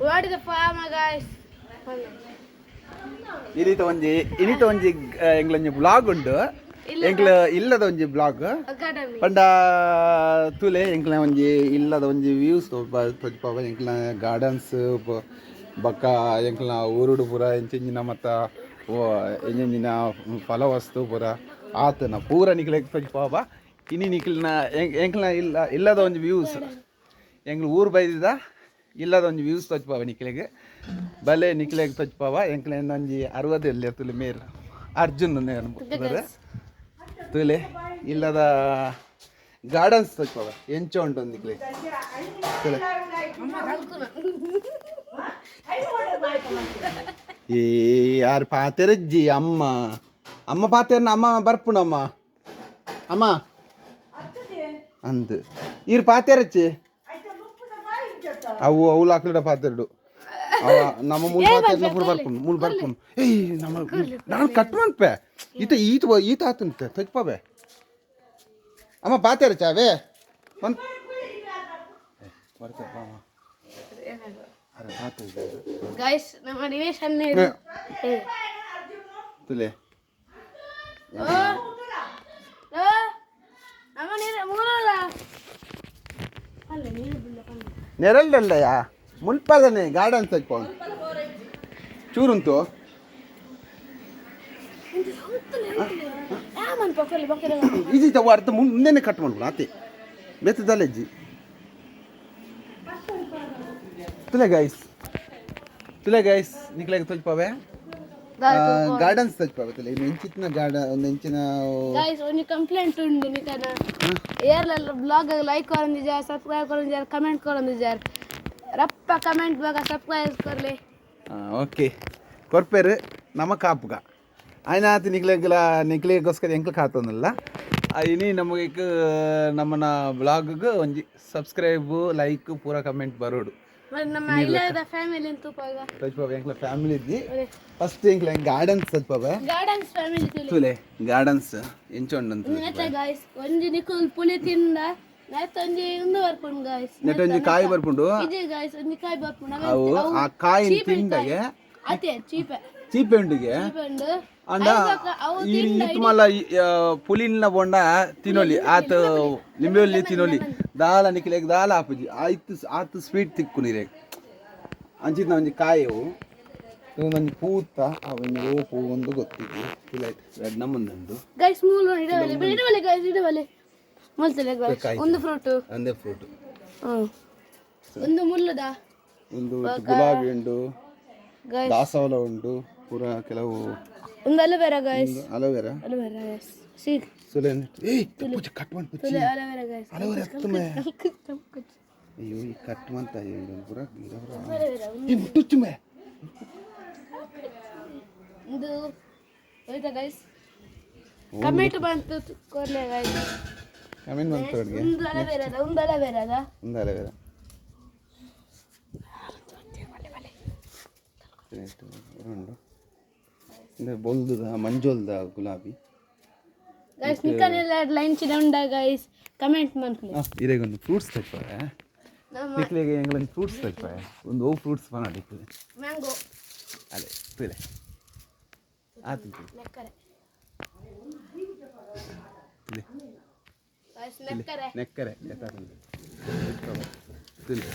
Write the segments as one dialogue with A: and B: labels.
A: What is the farm, guys?
B: ಇನಿತ ಒಂಜಿ ಎಂಗ್ಲೊಂಜಿ blog ಉಂಡು ಎಂಕ್ಲ ಇಲ್ಲದ ಒಂಜಿ ಬ್ಲಾಗ್
A: Academy.
B: ಪಂಡ ತುಲೆ ಎಂಕ್ಲ ಒಂಜಿ ಇಲ್ಲದ ಒಂಜಿ ವ್ಯೂಸ್ ತೋಜ್ಪಾವ ಎಂಕ್ಲ ಗಾರ್ಡನ್ಸ್ ಬೊಕ್ಕ ಎಂಕ್ಲ ಊರುಡು ಪೂರ ಎಂಚಿಂಜಿನ ಮತ್ತ ಎಂಜಿನ ಫಲವಸ್ತು ಪೂರ ಆತನ ಪೂರ ನಿಕ್ಲೆಗ್ ತೋಜ್ಪಾವ ಇನಿ ನಿಕ್ಲಿನ ಎಂಕ್ಲ ಇಲ್ಲದ ಒಂಜಿ ವ್ಯೂಸ್ ಎಂಕ್ಲ ಊರು ಬೈದಿದ ಇಲ್ಲದ ಒಂಜಿ ವ್ಯೂಸ್ ತೋಜ್ಪಾವ ನಿಕ್ಲೆಗ್ ಬಲೆ ನಿಕ್ಲೆಗ್ ತೋಜ್ಪಾವ ಎಂಕ್ಲ ಒಂಜಿ 60 ಎಲ್ಲಿ ತುಲೆ ಮೇರ್ ಅರ್ಜುನ್ ತುಲೆ ಇಲ್ಲದ ಗಾರ್ಡನ್ಸ್ ತೋಜ್ಪಾವ ಎಂಚ ಉಂಟು ಒಂದು ನಿಕ್ಲೆ ತುಲೆ ಈ ಯಾರು ಪಾತೆರಜ್ಜಿ ಅಮ್ಮ ಪಾತೆರ್ನ ಅಮ್ಮ ಬರ್ಪುಣಮ್ಮ ಅಮ್ಮ ಅಂದು ಇವ್ರು ಪಾತೆರಚ್ಚಿ ಅವು ಲಾಕ್ಲಿಡ ಪಾತೆರಡು ನಮ್ಮ ಮೂಲ ಪಾತೆರ್ನ ಪೂರ ಬರ್ಪುಣು ಮೂಲ ಬರ್ಪುಣು ಏಯ್ ನಮ್ಮ ನಾನು ಕಟ್ ಮಾಡ್ಪೆ ಈತ ಆತಂತೆ ತಜ್ಪಾಬೆ ಅಮ್ಮ ಪಾತೆರಚ್ಚಾವೆ ಒಂದು
A: Guys, ನಮ್ಮ ನಿವೇಶನ
B: ತುಲೆ ನೆರಳಲ್ಲಯ್ಯ ಮುಲ್ಪದನೆ ಗಾರ್ಡನ್ ತಜ್ಪ ಚೂರುಂಟು ಈಜೀತ ಅರ್ಥ ಮುಂದೆನೆ ಕಟ್ ಮಾಡ್ಬಿಡು ಆತೆ ಬೆತ್ತದಲ್ಲೆಜ್ಜಿ ತುಲೆ ಗೈಸ್ ನಿಕ್ಲೆಗೆ ತಜ್ಪಾವೆ ಗಾರ್ಡನ್ಸ್ ತಜ್ಪಾವೆ ತುಲೆ ಎಂಚಿನ ಗಾರ್ಡನ್ ಎಂಚಿನ
A: ಗೈಸ್ ಒಂದು ಕಂಪ್ಲೇಂಟ್ ಉಂಡು ನಿಕನ ಏರ್ಲೆಲ್ಲ ಬ್ಲಾಗ್ ಲೈಕ್ ಕೊರಂದಿಜಾರ್ ಸಬ್ಸ್ಕ್ರೈಬ್ ಕೊರಂದಿಜಾರ್ ಕಮೆಂಟ್ ಕೊರಂದಿಜಾರ್ ರಪ್ಪ ಕಮೆಂಟ್ ಬಾಗ ಸಬ್ಸ್ಕ್ರೈಬ್ ಕೊರ್ಲೆ
B: ಓಕೆ ಕೊರ್ಪೇರು ನಮ್ಮ ಕಾಪುಗ ಆಯ್ನಾತಿ ನಿಕ್ಲೆಗೋಸ್ಕರ ಎಂಕ್ಲ ಕಾತೊಂದಿಲ್ಲ ಇನಿ ನಮಗೆ ನಮ್ಮನ ಬ್ಲಾಗ್ಗೆ ಒಂಜಿ ಸಬ್ಸ್ಕ್ರೈಬ್ ಲೈಕ್ ಪೂರ ಕಮೆಂಟ್ ಬರೋಡು
A: ನಮ್ಮ ಇಲ್ಲದ ಫ್ಯಾಮಿಲಿ ಅಂತ
B: ತಜ್ಪಾವ ಎಂಕ್ಲ ಫ್ಯಾಮಿಲಿ ಇದ್ದಿ ಫಸ್ಟ್ ಎಂಕ್ಲ ಗಾರ್ಡನ್ಸ್ ತಜ್ಪಾವ
A: ಗಾರ್ಡನ್ಸ್ ಫ್ಯಾಮಿಲಿ
B: ತುಲೆ ಗಾರ್ಡನ್ಸ್ ಎಂಚೊಂಡಂತ
A: ನೆತ್ತ ಗೈಸ್ ಒಂಜಿ ನಿಕುಲ್ ಪುಲಿ ತಿಂದ ನೆತ್ತ ಒಂಜಿ ಉಂದು ಬರ್ಪುಂಡು ಗೈಸ್
B: ನೆಟ್ಟ ಒಂಜಿ ಕಾಯಿ ಬರ್ಪುಂಡು
A: ಇದೆ ಗೈಸ್ ಒಂಜಿ ಕಾಯಿ ಬರ್ಪುಂಡು
B: ಅವು ಆ ಕಾಯಿ ತಿಂಡಗೆ
A: ಅತೆ
B: ಚೀಪೆ ಉಂಡಿಗೆ ಅಂಡ ಇತ್ತು ಮಲ್ಲ ಪುಲಿನ ಬೊಂಡ ತಿನ್ನೋಲಿ ಆತ ನಿಂಬೆಳ್ಳಿ ತಿನ್ನೋಲಿ ದಾಲ ನಿಕ್ಲೆಗ್ ದಾಲ ಆಪುಜಿ ಆತು ಸ್ವೀಟ್ ತಿಕ್ಕು ನೀರೆ ಅಂಚಿನ ಒಂಜಿ ಕಾಯವು ಒಂಜಿ ಪೂತ ಅವನು ಓಪು ಒಂದು ಗೊತ್ತಿದ್ದು ರೆಡ್ ನಮ್ಮಂದು
A: ಗೈಸ್ ಮೂಲು ಇಡವಲೆ ಗೈಸ್ ಇಡವಲೆ ಮೊಲ್ತಲೆ ಗೈಸ್ ಒಂದು ಫ್ರೂಟ್
B: ಒಂದೇ ಫ್ರೂಟ್
A: ಒಂದು ಮುಲ್ಲದ
B: ಒಂದು ಗುಲಾಬಿ ಉಂಟು ದಾಸವಾಳ ಉಂಟು ಪೂರ ಕೆಲವು
A: ಒಂದು ಅಲೋವೆರಾ ಗೈಸ್
B: ಅಲೋವೆರಾ
A: ಗೈಸ್ ಸಿ
B: ಸುಲೇನ್ ಏಯ್ ಪುಚ್ಚ ಕಟ್ ಮಾಡಿ ಪುಚ್ಚ
A: ಅಲೋವೆರಾ ಗೈಸ್
B: ಅಲೋವೆರಾ ತುಮೆ ಅಯ್ಯೋ ಈ ಕಟ್ ಮಾಡ್ತಾ ಇದೆ ಪೂರ ಈ ಮುಟ್ಟುಚ್ಚು ಮೇ
A: ಇದು ಹೋಯ್ತಾ ಗೈಸ್ ಕಮೆಂಟ್ ಬಂತು ಕೊರ್ಲೆ ಗೈಸ್
B: ಕಮೆಂಟ್ ಬಂತು ಅವರಿಗೆ
A: ಒಂದು ಅಲೋವೆರಾ
B: ಬೊಲ್ದ ಮಂಜೋಲ್ದ ಗುಲಾಬಿ
A: ಗೈಸ್ ನಿಕನೆಲ್ಲ ಲೈನ್ ಚಿಡಂಡ ಗೈಸ್ ಕಮೆಂಟ್ ಮಾಡ್ಲಿ
B: ಇರೆಗೊಂದು ಫ್ರೂಟ್ಸ್ ತೈಪಾವೆ ನಿಕ್ಲೆಗೆ ಎಂಗ್ಲೊಂದು ಫ್ರೂಟ್ಸ್ ತೈಪಾವೆ ಒಂದು ಓ ಫ್ರೂಟ್ಸ್ ಬನಾಡಿ
A: ಮ್ಯಾಂಗೋ
B: ಅದೇ ತುಲೆ ಆತು
A: ನೆಕ್ಕರೆ
B: ತುಲೆ
A: ಗೈಸ್ ನೆಕ್ಕರೆ
B: ಏತಾತಂದು ತುಲೆ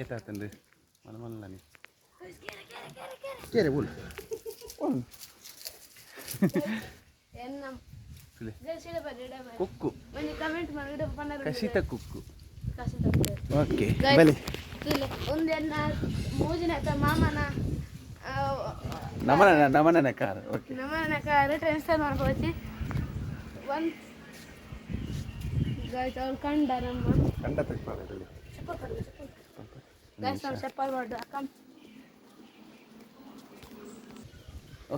B: ಏತಾತಂದು ಮನಮಲ್ಲನಿ ಕೇರೆ ಬೋಲ್
A: ಎನ್ನಂ
B: ತುಲೆ
A: ಗೈಸ್ ಇಡಬಾರೆ
B: ಕುಕ್ಕು
A: ಬನ್ನಿ ಕಮೆಂಟ್ ಮಾಡಿ ಇಡ ಪನ್ನರ
B: ಕಶಿತ ಕುಕ್ಕು
A: ಕಸಿತ
B: ಓಕೆ ಬಲೆ
A: ತುಲೆ ಒಂದೆನ್ನ ಮೂಜಿನ ಮಾಮನ
B: ನಮನ ಕಾರ್ ಓಕೆ
A: ನಮನ ಕಾರ್ ಟ್ರಾನ್ಸ್ಫರ್ ಮಾಡ್ಕೋತಿ ಒಂದು ಗೈಸ್ ಅವ್ರು ಕಂಡ
B: ತೈಪಾವೆ ತುಲೆ
A: ಗೈಸ್ ನಾವು ಚಪ್ಪಲ್ ಮಾಡ್ದ ಕಮ್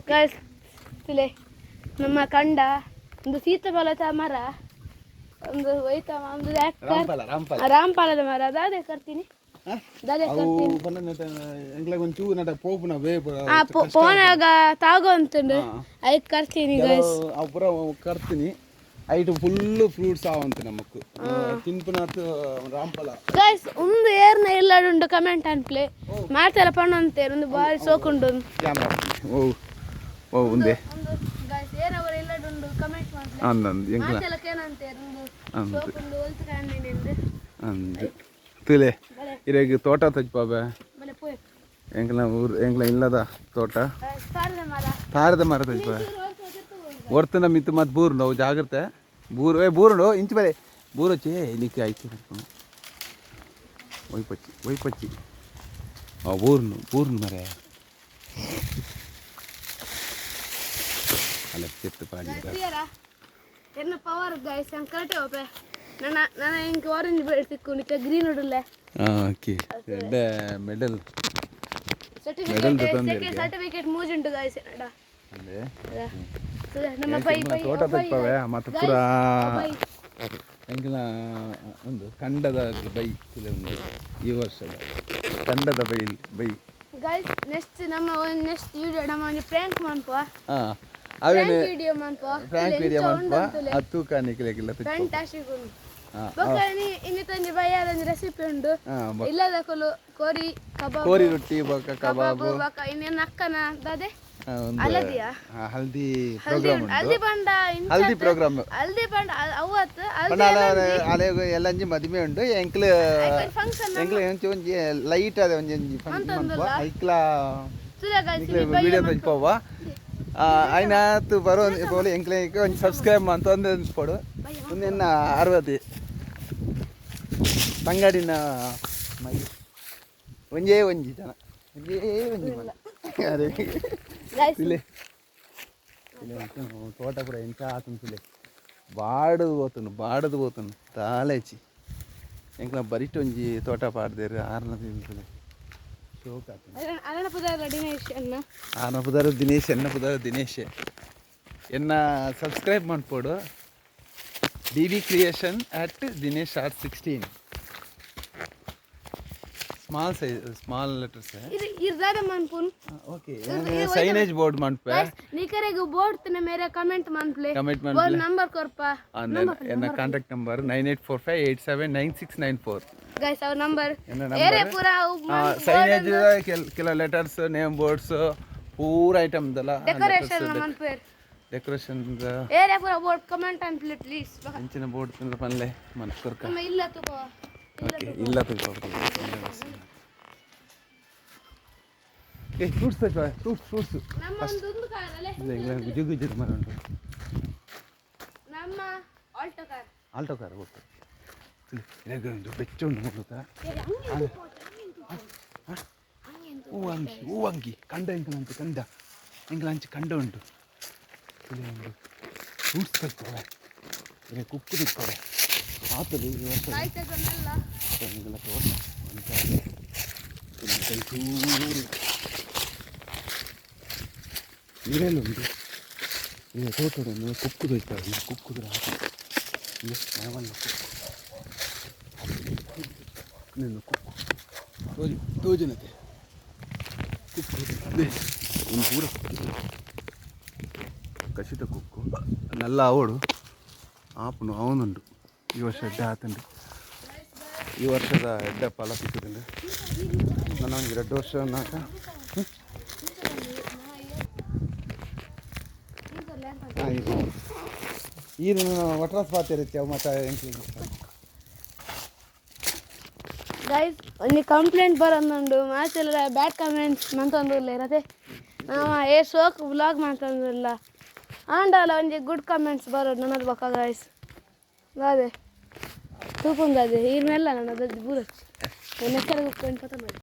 A: ಗೈಸ್ ತುಲೆ ನಮ್ಮ ಕಂಡ ಒಂದು ಸೀತಾಫಲದ ಮರ ಒಂದು ಹೋಯ್ತಾ ಒಂದು ರಾಮಫಲದ ಮರ ಅದೇ ಕರ್ತೀನಿ ಫೋನಾಗ ತಾಗೋ ಅಂತಂದು ಅದಕ್ಕೆ ಕರ್ತೀನಿ ಗೈಸ್
B: ಪೂರ ಕರ್ತೀನಿ ಐಟು ಫುಲ್ಲು ಫ್ರೂಟ್ಸ್ ಆವಂತ ನಮಕ್ ತಿನ್ಪುನಾತ್ ರಾಂಪಲ
A: ಗೈಸ್ ಒಂದು ಏರ್ನ ಎಲ್ಲಾಡುಂಡು ಕಮೆಂಟ್ ಅನ್ಪ್ಲೆ ಮಾಡ್ತೆಲ್ಲ ಪಣ್ಣಂತೇರು ಒಂದು ಬಾರಿ ಸೋಕುಂಡು
B: ಕ್ಯಾಮ್ರಾ ಓ ಓ ಒಂದೇ
A: ಗೈಸ್ ಏರವರ ಎಲ್ಲಾಡುಂಡು ಕಮೆಂಟ್ ಮಾಡ್ಲೆ
B: ಅಂದಂದು ಎಂಕ್ಲ
A: ಮಾಡ್ತೆಲ್ಲ ಕೇನಂತೇರು ಒಂದು ಸೋಕುಂಡು ಒಲ್ತು ಕಾಣಿನಿಂದು
B: ಅಂದು ತುಲೆ ಇರೆಗ್ ತೋಟ ತಜ್ಪಾಬೆ
A: ಮನೆ ಪೋಯ್
B: ಎಂಕ್ಲ ಊರು ಎಂಕ್ಲ ಇಲ್ಲದ ತೋಟ
A: ಸಾರದ ಮರ
B: ತಾರದ ಮರ ತಜ್ಪಾಬೆ ಒರ್ತನ ಮಿತ್ತು ಮತ್ತು ಬೂರು ನಾವು ಜಾಗ್ರತೆ ಬೂರು ಇಂಚು ಬಲೆ ಬೂರು వచ్చి ಇಲ್ಲಿಕ್ಕೆ ಆಯ್ತು ಒಯ್ಪಚ್ಚಿ ಬೂರ್ನು ಮರೆ ಅಲ್ಲ ಚೆತ್ತು ಪಾಡಿ
A: ಎನ್ನ ಪವರ್ ಗೈಸ್ ಕರೆಕ್ಟ್ ಹೋಪೆ ನನ್ನ ಇಂಕ ಆರೆಂಜ್ ಬೆಳೆ ತಿಕ್ಕೊಂಡಿಕ್ಕೆ ಗ್ರೀನ್ ಉಡಲೆ
B: ಓಕೆ ಮೆಡಲ್
A: ಸರ್ಟಿಫಿಕೇಟ್ ಮೂಜುಂಟು ಗೈಸ್ ನಡ
B: ಅಲ್ಲೇ
A: ನಮ್ಮ ಬೈ
B: ತೋಟ ತಪ್ಪವೆ ಮತ್ತು ಪುರ ಎಂಕಲ ಒಂದು ಕಂಡದ ಬೈ ಒಂದು ಈ ವರ್ಷದ ಕಂಡದ ಬೈ
A: ಗೈಸ್ ನೆಕ್ಸ್ಟ್ ನಮ್ಮ ನೆಕ್ಸ್ಟ್ ವಿಡಿಯೋ ನಮ್ಮ ಒಂದು ಪ್ರ್ಯಾಂಕ್ ಮಾಡ್ಪ
B: ಹಾಂ ಅವೇನು
A: ವಿಡಿಯೋ ಮಾಡ್ಪ
B: ಫ್ರಾಂಕ್ ವಿಡಿಯೋ ಮಾಡ್ಪ ಅದು ತೂಕ ನಿಕ್ಲಿಕ್ಕಿಲ್ಲ
A: ಫ್ಯಾಂಟಾಸ್ಟಿಕ್ ಉಂಟು ಬೊಕ್ಕನಿ ಇನ್ನಿತೊಂದು ಬಯ್ಯಾದೊಂದು ರೆಸಿಪಿ ಉಂಟು ಇಲ್ಲದ ಕೋರಿ ಕಬಾಬ್
B: ಕೋರಿ ರೊಟ್ಟಿ ಬೊಕ್ಕ ಕಬಾಬ್
A: ಬೊಕ್ಕ ಇನ್ನೇನು ಅಕ್ಕನ ದಾದೆ ಹಳದಿಯಾ
B: ಹಲ್ದಿ ಪ್ರೋಗ್ರಾಮ್
A: ಹಲ್ದಿ ಬಂಡ
B: ಹಲ್ದಿ ಪ್ರೋಗ್ರಾಮ್
A: ಹಲ್ದಿ ಬಂಡ ಅವತ್ತು
B: ಅಲೆಗು ಎಲ್ಲಂಜಿ ಮದುವೆ ಉಂಡು ಎಂಕ್ಲ ಒಂಜಿ ಲೈಟ್ ಅದ ಒಂಜಿ ಫಂಕ್ಷನ್ ಐಕ್ಲ ವಿಡಿಯೋ ತಜ್ಪವ ಆಯ್ನಾತು ಬರೋ ಬೋಲಿ ಎಂಕ್ಲೆಗೆ ಒಂಜಿ ಸಬ್ಸ್ಕ್ರೈಬ್ ಅಂತ ಒಂದು ಅನ್ಸ್ಕೊಡು ಒಂದೆನ್ನ 60 ತಂಗಾಡಿನ ಮೈ ಒಂಜಿ ಜನ ಒಂಜಿ ಮನ ಅದೇ ಇಲ್ಲೇ ತೋಟ ಪೂರ ಎಂಚ ಆತಂತಿಲೆ ಬಾಡದು పోతును ತಾಲೇಚಿ ಎಂಕ್ಲ ಬರಿಟ್ ಒಂಜಿ ತೋಟ ಪಾಡ್ದೇರು ಆರ್ನದಿಲೆ ಶೋಕ್ ಆತನು ಆರ್ನ ಪುದಾರ ದಿನೇಶ್ ಎನ್ನ ಸಬ್ಸ್ಕ್ರೈಬ್ ಮಾಡ್ಕೊಡು DB Creation at Dinesh R16 small letters
A: ಇರ್ದಾದ ಮನ್ಪುನ್
B: ಓಕೆ ಸೈನೇಜ್ ಬೋರ್ಡ್ ಮಾಡ್ಪೆ
A: ನಿಕರೆಗೆ ಬೋರ್ಡ್ ತನೆ ಮೇರೆ ಕಮೆಂಟ್ ಮಾಡ್ಪ್ಲೆ ಬೋರ್ಡ್ ನಂಬರ್ ಕೊರ್ಪ
B: ಎನ್ನ ಕಾಂಟ್ಯಾಕ್ಟ್ ನಂಬರ್ 9845879694
A: ಗೈಸ್ ಅವರ್ ನಂಬರ್ ಏರೆ ಪೂರಾ
B: ಸೈನೇಜ್ ಕೆಲ ಲೆಟರ್ಸ್ ನೇಮ್ ಬೋರ್ಡ್ಸ್ ಪೂರ ಐಟಮ್ ದಲ್ಲ
A: ಡೆಕೋರೇಷನ್ ಮನ್ಪೆ
B: ಡೆಕೋರೇಷನ್
A: ಏರೆ ಪೂರಾ ಬೋರ್ಡ್ ಕಮೆಂಟ್ ಅನ್ಪ್ಲೆ ಪ್ಲೀಸ್
B: ಅಂಚಿನ ಬೋರ್ಡ್ ತಿಂದ್ರ ಪನ್ಲೆ ಮನ್ಕರ್ಕ
A: ನಮ್ಮ ಇಲ್ಲ ತುಕೋ
B: ಓಕೆ ಇಲ್ಲ ತುಕೋ ಏ ಫ್ರೂಟ್ಸ್ ತಜ್ವಾ ಫ್ರೂಟ್ಸ್
A: ನಮ್ಮ ಒಂದು ಕಾರಲೆ
B: ಗುಜು ಮರ ಉಂಟು
A: ನಮ್ಮ
B: ಆಲ್ಟೋ ಕಾರ್ ಗೊತ್ತು ಒಂದು ಬೆಚ್ಚ ಉಂಟು ನೋಡುತ್ತಾ ಹೂವಂಗಿ ಕಂಡ ಎಂಕಲಂಚು ಕಂಡ ಉಂಟು ಒಂದು ಫ್ರೂಟ್ಸ್ ತರ್ತಾರೆ ಕುಕ್ಕು ತಿರ್ತಾರೆ ಆತಲ್ಲಿ ನೀರೆಲ್ಲುಂಟು ಈಗ ತೋಟವನ್ನು ಕುಕ್ಕುದು ಇರ್ತಾರೆ ಕುಕ್ಕುದ್ರ ಮರವನ್ನು ಕುಕ್ಕು ತೋಜನತೆ ಕುಕ್ಕು ಒಂದು ಪೂರ ಕಸಿತ ಕುಕ್ಕು ನಲ್ಲ ಅವಡು ಆಪನು ಅವನುಂಡು ಈ ವರ್ಷ ಎಡ್ಡೆ ಆತಂಡು ಈ ವರ್ಷದ ಎಡ್ಡೆ ಫಲ ಸಿಕ್ಕುತ್ತಂಡು ನನಗೆ 2 ವರ್ಷ ನಾಕ ಈ ವಟ್ರಾಸ್ ಪಾತಿರುತ್ತೆ ಮತ್ತು
A: ಗೈಸ್ ಒಂದು ಕಂಪ್ಲೇಂಟ್ ಬರೋದು ಮಾತೆಲ್ಲ ಬ್ಯಾಡ್ ಕಮೆಂಟ್ಸ್ ಮಂತೊಂದಿಲ್ಲ ಇರತ್ತೆ ನಾವು ಸೋಕ್ ವ್ಲಾಗ್ ಮಾಡ್ತಂದಿಲ್ಲ ಆಂಡಲ್ಲ ಒಂಜಿ ಗುಡ್ ಕಮೆಂಟ್ಸ್ ಬರೋದು ನನ್ನದು ಬಕ್ಕ ಗೈಸ್ ಅದೇ ತೂಪುಂಗದೆ ಈ ಮೇಲೆ ನನ್ನದು ಬೂರಚ್ಚಿ ನೆಕ್ಕರ ಕುತ್ಕೊಂಡು ಕಥ ಮಾಡಿ